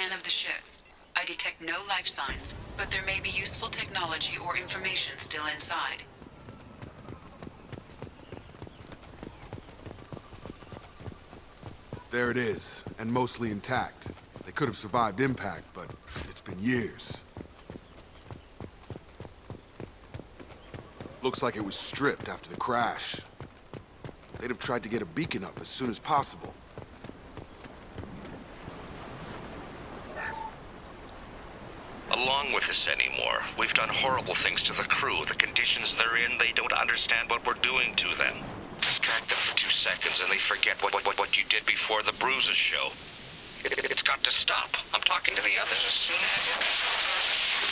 scan of the ship. I detect no life signs, but there may be useful technology or information still inside. There it is, and mostly intact. They could have survived impact, but it's been years. Looks like it was stripped after the crash. They'd have tried to get a beacon up as soon as possible. Along with this anymore. We've done horrible things to the crew. The conditions they're in, they don't understand what we're doing to them. Distract them for 2 seconds and they forget what you did before the bruises show. It's got to stop. I'm talking to the others as soon as...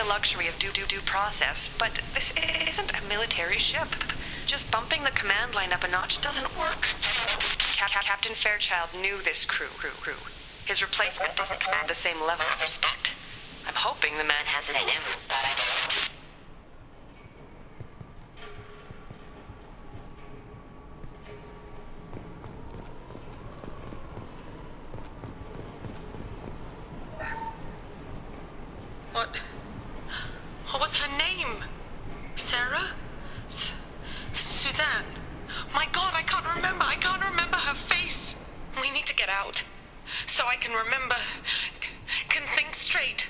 luxury of due process, but this isn't a military ship. Just bumping the command line up a notch doesn't work. Captain Fairchild knew this crew. His replacement doesn't command the same level of respect. I'm hoping the man has it in him, but I don't know. What was her name? Sarah? Suzanne? My God, I can't remember her face. We need to get out. So I can remember, can think straight.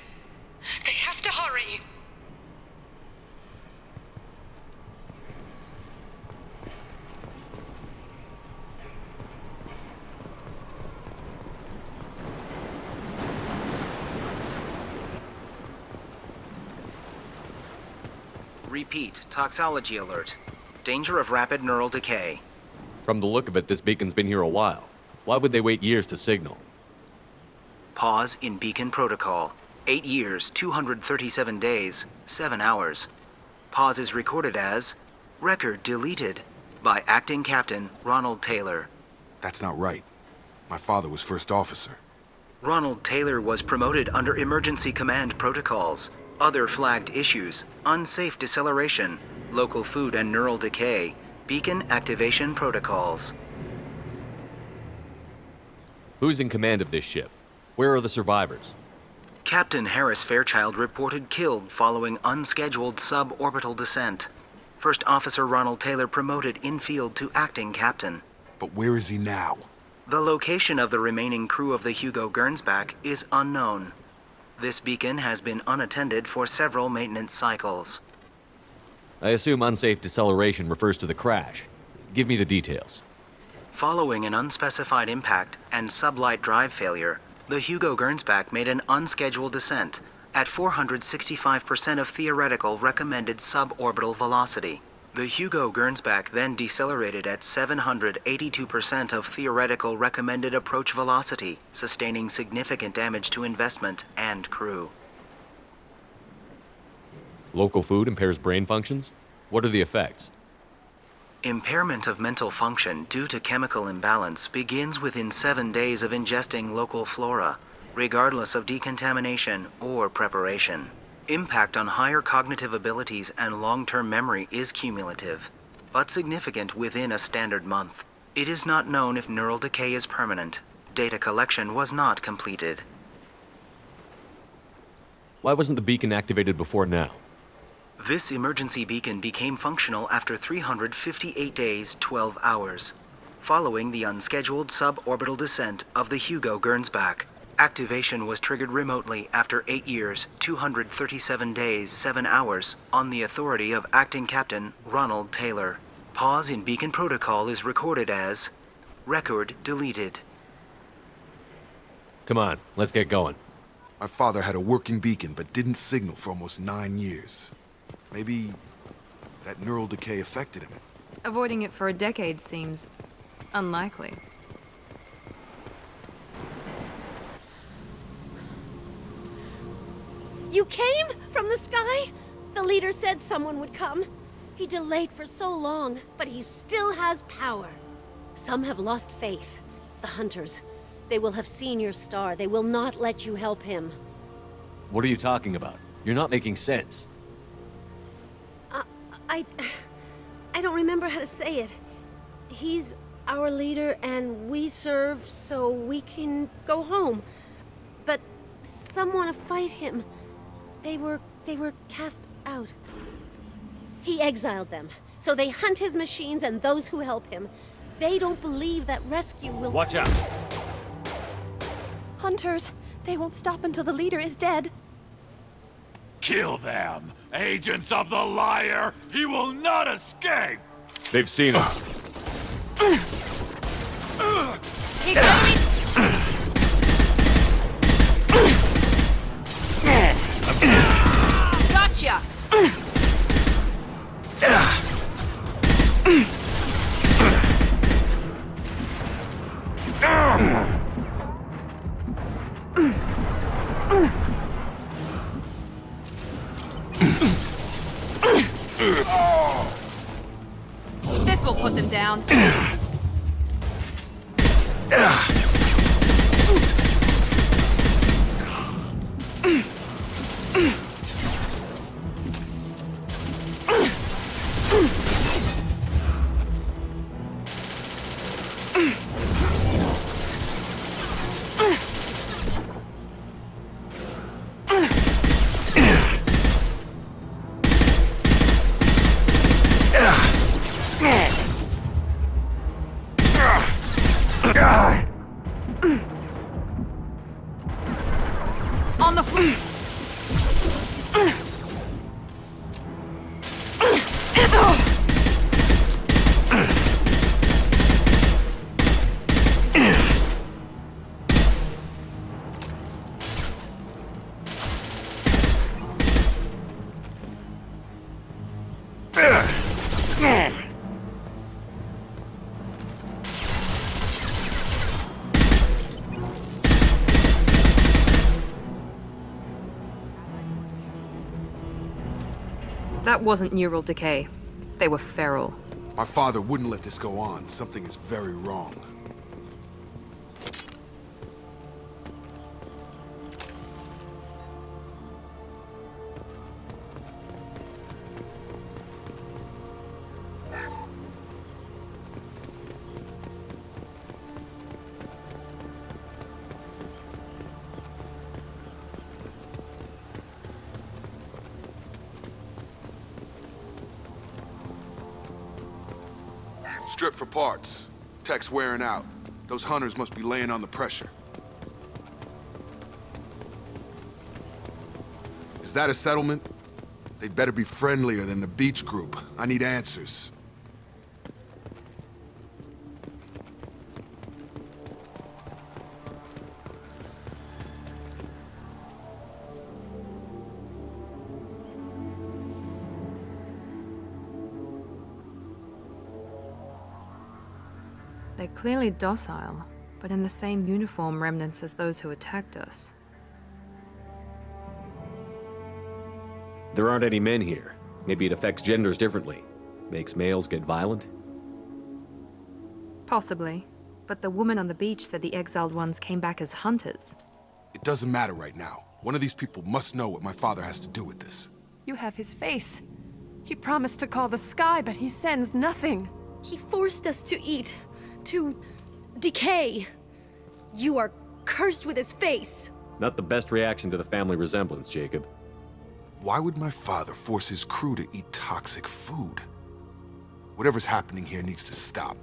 They have to hurry. Repeat, toxology alert. Danger of rapid neural decay. From the look of it, this beacon's been here a while. Why would they wait years to signal? Pause in beacon protocol. 8 years, 237 days, 7 hours. Pause is recorded as record deleted by Acting Captain Ronald Taylor. That's not right. My father was first officer. Ronald Taylor was promoted under emergency command protocols. Other flagged issues: unsafe deceleration, local food and neural decay, beacon activation protocols. Who's in command of this ship? Where are the survivors? Captain Harris Fairchild reported killed following unscheduled suborbital descent. First Officer Ronald Taylor promoted in-field to acting captain. But where is he now? The location of the remaining crew of the Hugo Gernsback is unknown. This beacon has been unattended for several maintenance cycles. I assume unsafe deceleration refers to the crash. Give me the details. Following an unspecified impact and sublight drive failure, the Hugo Gernsback made an unscheduled descent at 465% of theoretical recommended suborbital velocity. The Hugo Gernsback then decelerated at 782% of theoretical recommended approach velocity, sustaining significant damage to investment and crew. Local food impairs brain functions? What are the effects? Impairment of mental function due to chemical imbalance begins within 7 days of ingesting local flora, regardless of decontamination or preparation. Impact on higher cognitive abilities and long-term memory is cumulative, but significant within a standard month. It is not known if neural decay is permanent. Data collection was not completed. Why wasn't the beacon activated before now? This emergency beacon became functional after 358 days, 12 hours, following the unscheduled suborbital descent of the Hugo Gernsback. Activation was triggered remotely after 8 years, 237 days, 7 hours, on the authority of Acting Captain Ronald Taylor. Pause in beacon protocol is recorded as record deleted. Come on, let's get going. My father had a working beacon, but didn't signal for almost 9 years. Maybe that neural decay affected him. Avoiding it for a decade seems unlikely. You came from the sky? The leader said someone would come. He delayed for so long, but he still has power. Some have lost faith. The hunters. They will have seen your star. They will not let you help him. What are you talking about? You're not making sense. I don't remember how to say it. He's our leader and we serve so we can go home. But some want to fight him. They were cast out. He exiled them, so they hunt his machines and those who help him. They don't believe that rescue will— Watch out! Hunters, they won't stop until the leader is dead. Kill them! Agents of the liar! He will not escape! They've seen us. He's enemy! Gotcha! This will put them down. On the floor. That wasn't neural decay. They were feral. My father wouldn't let this go on. Something is very wrong. Strip for parts. Tech's wearing out. Those hunters must be laying on the pressure. Is that a settlement? They'd better be friendlier than the beach group. I need answers. They're clearly docile, but in the same uniform remnants as those who attacked us. There aren't any men here. Maybe it affects genders differently. Makes males get violent? Possibly. But the woman on the beach said the exiled ones came back as hunters. It doesn't matter right now. One of these people must know what my father has to do with this. You have his face. He promised to call the sky, but he sends nothing. He forced us to eat, to decay. You are cursed with his face. Not the best reaction to the family resemblance, Jacob. Why would my father force his crew to eat toxic food? Whatever's happening here needs to stop.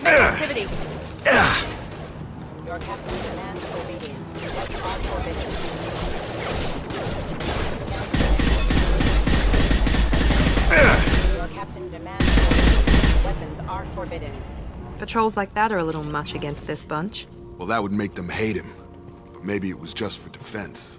Activity. Your captain demands obedience. Weapons are forbidden. Your captain demands obedience. Weapons are forbidden. Patrols like that are a little much against this bunch. Well, that would make them hate him. But maybe it was just for defense.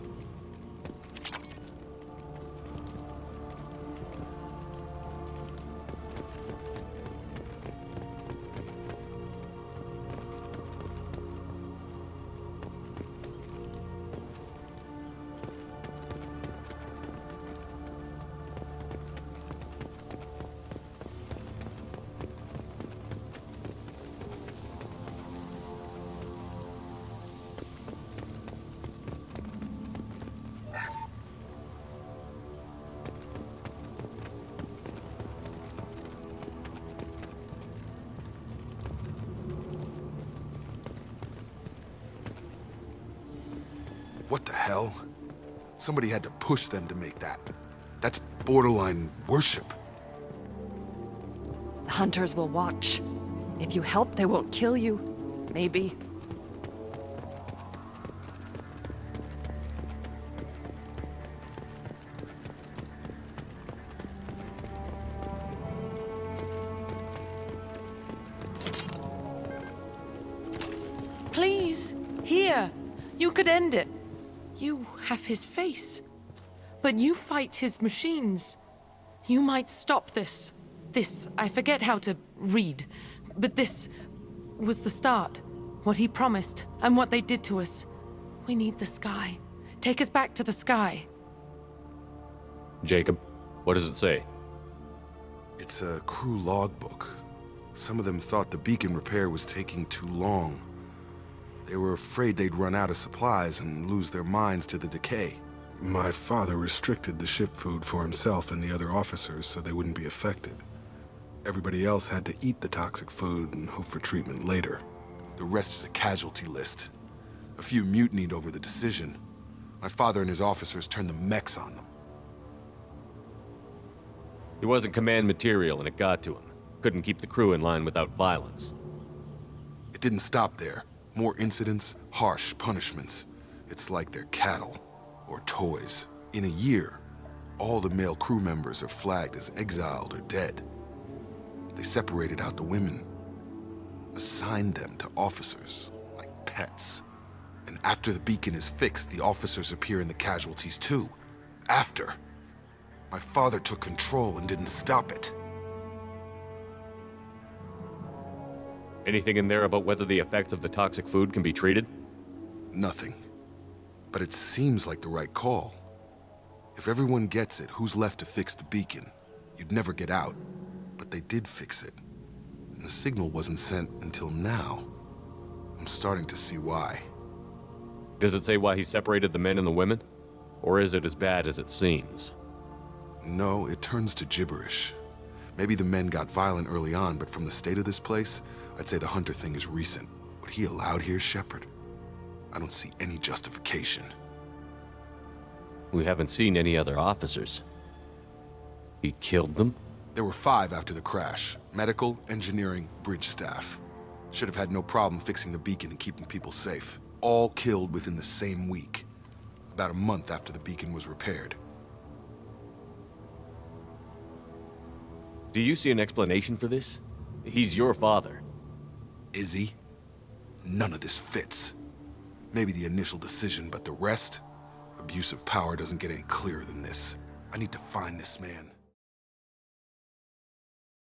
What the hell? Somebody had to push them to make that. That's borderline worship. The hunters will watch. If you help, they won't kill you. Maybe. Please, here. You could end it. You have his face. But you fight his machines. You might stop this. This, I forget how to read. But this was the start. What he promised, and what they did to us. We need the sky. Take us back to the sky. Jacob, what does it say? It's a crew logbook. Some of them thought the beacon repair was taking too long. They were afraid they'd run out of supplies and lose their minds to the decay. My father restricted the ship food for himself and the other officers so they wouldn't be affected. Everybody else had to eat the toxic food and hope for treatment later. The rest is a casualty list. A few mutinied over the decision. My father and his officers turned the mechs on them. He wasn't command material and it got to him. Couldn't keep the crew in line without violence. It didn't stop there. More incidents, harsh punishments. It's like they're cattle or toys. In a year, all the male crew members are flagged as exiled or dead. They separated out the women, assigned them to officers like pets. And after the beacon is fixed, the officers appear in the casualties too. After. My father took control and didn't stop it. Anything in there about whether the effects of the toxic food can be treated? Nothing. But it seems like the right call. If everyone gets it, who's left to fix the beacon? You'd never get out. But they did fix it. And the signal wasn't sent until now. I'm starting to see why. Does it say why he separated the men and the women? Or is it as bad as it seems? No, it turns to gibberish. Maybe the men got violent early on, but from the state of this place, I'd say the Hunter thing is recent. What he allowed here, Shepard? I don't see any justification. We haven't seen any other officers. He killed them? There were 5 after the crash. Medical, engineering, bridge staff. Should have had no problem fixing the beacon and keeping people safe. All killed within the same week. About a month after the beacon was repaired. Do you see an explanation for this? He's your father. Is he? None of this fits. Maybe the initial decision, but the rest? Abuse of power doesn't get any clearer than this. I need to find this man.